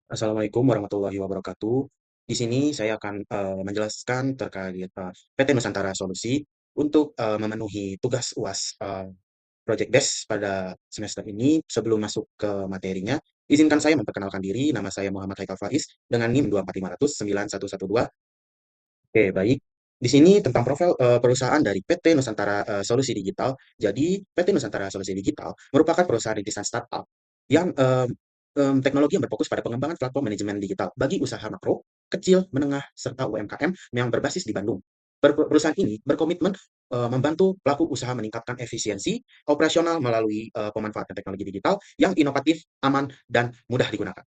Assalamualaikum warahmatullahi wabarakatuh. Di sini saya akan menjelaskan terkait PT Nusantara Solusi untuk memenuhi tugas UAS Project Desk pada semester ini. Sebelum masuk ke materinya, izinkan saya memperkenalkan diri. Nama saya Muhammad Haikal Faiz dengan NIM 245009112. Oke, baik. Di sini tentang profil perusahaan dari PT Nusantara Solusi Digital. Jadi, PT Nusantara Solusi Digital merupakan perusahaan rintisan startup yang teknologi yang berfokus pada pengembangan platform manajemen digital bagi usaha makro, kecil, menengah, serta UMKM yang berbasis di Bandung. Perusahaan ini berkomitmen membantu pelaku usaha meningkatkan efisiensi operasional melalui pemanfaatan teknologi digital yang inovatif, aman, dan mudah digunakan.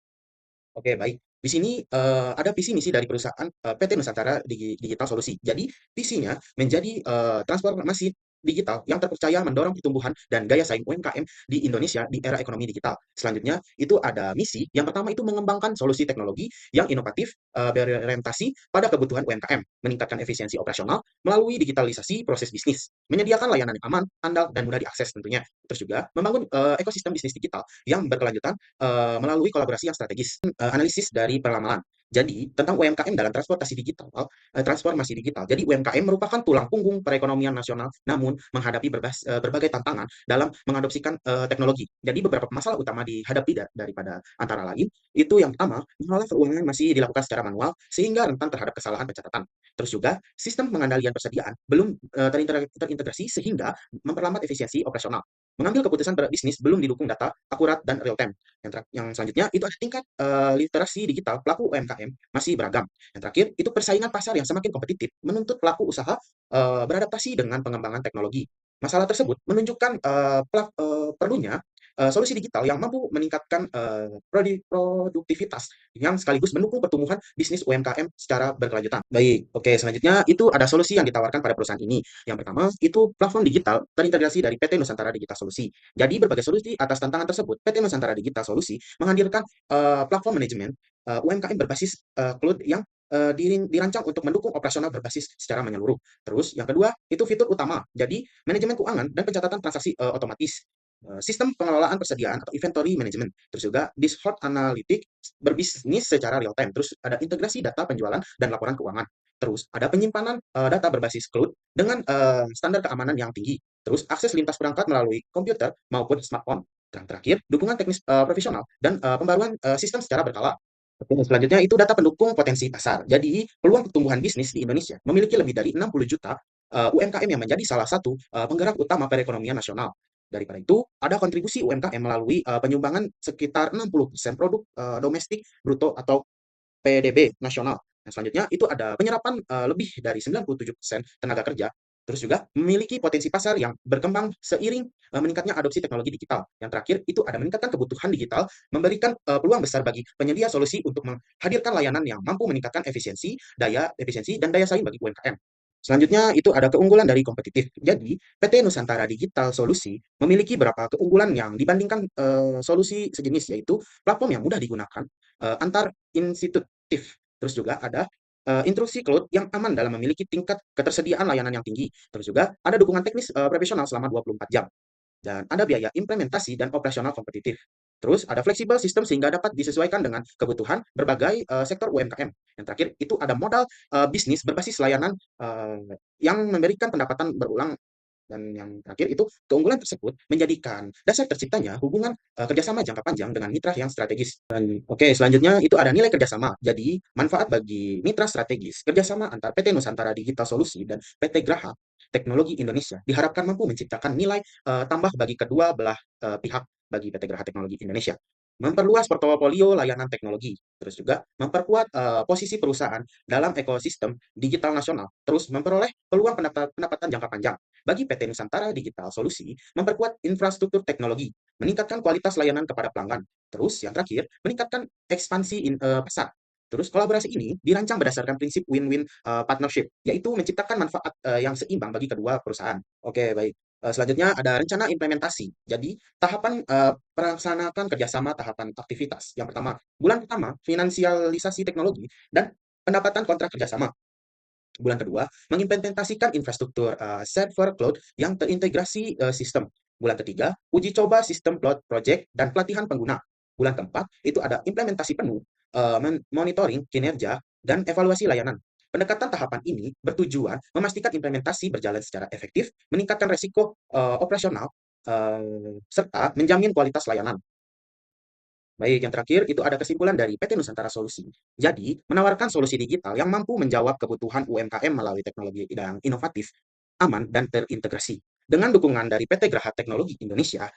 Oke, baik. Di sini ada visi misi dari perusahaan PT Nusantara Digital Solusi. Jadi, visinya menjadi transformasi digital yang terpercaya mendorong pertumbuhan dan gaya saing UMKM di Indonesia di era ekonomi digital. Selanjutnya, itu ada misi. Yang pertama itu mengembangkan solusi teknologi yang inovatif berorientasi pada kebutuhan UMKM, meningkatkan efisiensi operasional melalui digitalisasi proses bisnis, menyediakan layanan yang aman, andal, dan mudah diakses tentunya. Terus juga membangun ekosistem bisnis digital yang berkelanjutan melalui kolaborasi yang strategis. Analisis dari perlamalan. Jadi, tentang UMKM dalam transportasi digital, transformasi digital. Jadi, UMKM merupakan tulang punggung perekonomian nasional, namun menghadapi berbagai tantangan dalam mengadopsikan teknologi. Jadi, beberapa masalah utama dihadapi daripada antara lain, itu yang pertama, mengelola keuangan masih dilakukan secara manual, sehingga rentan terhadap kesalahan pencatatan. Terus juga, sistem pengendalian persediaan belum terintegrasi, sehingga memperlambat efisiensi operasional. Mengambil keputusan berbisnis belum didukung data akurat dan real time. Yang selanjutnya itu ada tingkat literasi digital pelaku UMKM masih beragam. Yang terakhir itu persaingan pasar yang semakin kompetitif menuntut pelaku usaha beradaptasi dengan pengembangan teknologi. Masalah tersebut menunjukkan perlunya solusi digital yang mampu meningkatkan produktivitas yang sekaligus mendukung pertumbuhan bisnis UMKM secara berkelanjutan. Baik, oke, selanjutnya itu ada solusi yang ditawarkan pada perusahaan ini. Yang pertama, itu platform digital terintegrasi dari PT Nusantara Digital Solusi. Jadi berbagai solusi atas tantangan tersebut, PT Nusantara Digital Solusi menghadirkan platform manajemen UMKM berbasis cloud yang dirancang untuk mendukung operasional berbasis secara menyeluruh. Terus yang kedua itu fitur utama, jadi manajemen keuangan dan pencatatan transaksi otomatis. Sistem pengelolaan persediaan atau inventory management. Terus juga dashboard analytic berbisnis secara real time. Terus ada integrasi data penjualan dan laporan keuangan. Terus ada penyimpanan data berbasis cloud dengan standar keamanan yang tinggi. Terus akses lintas perangkat melalui komputer maupun smartphone. Dan terakhir, dukungan teknis profesional dan pembaruan sistem secara berkala. Oke, selanjutnya itu data pendukung potensi pasar. Jadi, peluang pertumbuhan bisnis di Indonesia memiliki lebih dari 60 juta UMKM yang menjadi salah satu penggerak utama perekonomian nasional. Daripada itu, ada kontribusi UMKM melalui penyumbangan sekitar 60% produk domestik bruto atau PDB nasional. Nah, selanjutnya itu ada penyerapan lebih dari 97% tenaga kerja. Terus juga memiliki potensi pasar yang berkembang seiring meningkatnya adopsi teknologi digital. Yang terakhir itu ada meningkatkan kebutuhan digital, memberikan peluang besar bagi penyedia solusi untuk menghadirkan layanan yang mampu meningkatkan efisiensi dan daya saing bagi UMKM. Selanjutnya itu ada keunggulan dari kompetitif. Jadi, PT Nusantara Digital Solusi memiliki beberapa keunggulan yang dibandingkan solusi sejenis, yaitu platform yang mudah digunakan, antar institutif. Terus juga ada intrusi cloud yang aman dalam memiliki tingkat ketersediaan layanan yang tinggi. Terus juga ada dukungan teknis profesional selama 24 jam. Dan ada biaya implementasi dan operasional kompetitif. Terus ada fleksibel sistem sehingga dapat disesuaikan dengan kebutuhan berbagai sektor UMKM. Yang terakhir itu ada modal bisnis berbasis layanan yang memberikan pendapatan berulang. Dan yang terakhir itu keunggulan tersebut menjadikan dasar terciptanya hubungan kerjasama jangka panjang dengan mitra yang strategis. Dan oke, selanjutnya itu ada nilai kerjasama. Jadi manfaat bagi mitra strategis kerjasama antar PT Nusantara Digital Solusi dan PT Graha Teknologi Indonesia diharapkan mampu menciptakan nilai tambah bagi kedua belah pihak bagi PT Graha Teknologi Indonesia. Memperluas portofolio layanan teknologi, terus juga memperkuat posisi perusahaan dalam ekosistem digital nasional, terus memperoleh peluang pendapatan jangka panjang bagi PT Nusantara Digital Solusi, memperkuat infrastruktur teknologi, meningkatkan kualitas layanan kepada pelanggan. Terus yang terakhir, meningkatkan ekspansi pasar. Terus kolaborasi ini dirancang berdasarkan prinsip win-win partnership, yaitu menciptakan manfaat yang seimbang bagi kedua perusahaan. Oke, baik. Selanjutnya ada rencana implementasi. Jadi, tahapan melaksanakan kerjasama tahapan aktivitas. Yang pertama, bulan pertama, finansialisasi teknologi dan pendapatan kontrak kerjasama. Bulan kedua, mengimplementasikan infrastruktur server cloud yang terintegrasi sistem. Bulan ketiga, uji coba sistem cloud project dan pelatihan pengguna. Bulan keempat, itu ada implementasi penuh, monitoring kinerja, dan evaluasi layanan. Pendekatan tahapan ini bertujuan memastikan implementasi berjalan secara efektif, meningkatkan resiko operasional, serta menjamin kualitas layanan. Baik, yang terakhir itu ada kesimpulan dari PT Nusantara Solusi. Jadi, menawarkan solusi digital yang mampu menjawab kebutuhan UMKM melalui teknologi yang inovatif, aman, dan terintegrasi. Dengan dukungan dari PT Graha Teknologi Indonesia,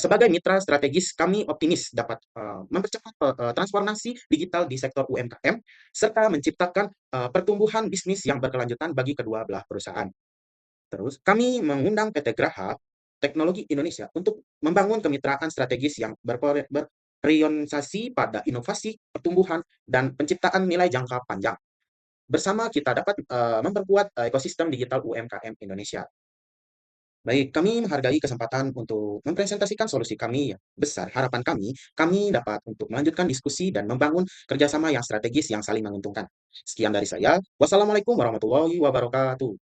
sebagai mitra strategis, kami optimis dapat mempercepat transformasi digital di sektor UMKM, serta menciptakan pertumbuhan bisnis yang berkelanjutan bagi kedua belah perusahaan. Terus, kami mengundang PT Graha Teknologi Indonesia untuk membangun kemitraan strategis yang berorientasi pada inovasi, pertumbuhan, dan penciptaan nilai jangka panjang. Bersama kita dapat memperkuat ekosistem digital UMKM Indonesia. Baik, kami menghargai kesempatan untuk mempresentasikan solusi kami yang besar. Harapan kami dapat untuk melanjutkan diskusi dan membangun kerjasama yang strategis yang saling menguntungkan. Sekian dari saya. Wassalamualaikum warahmatullahi wabarakatuh.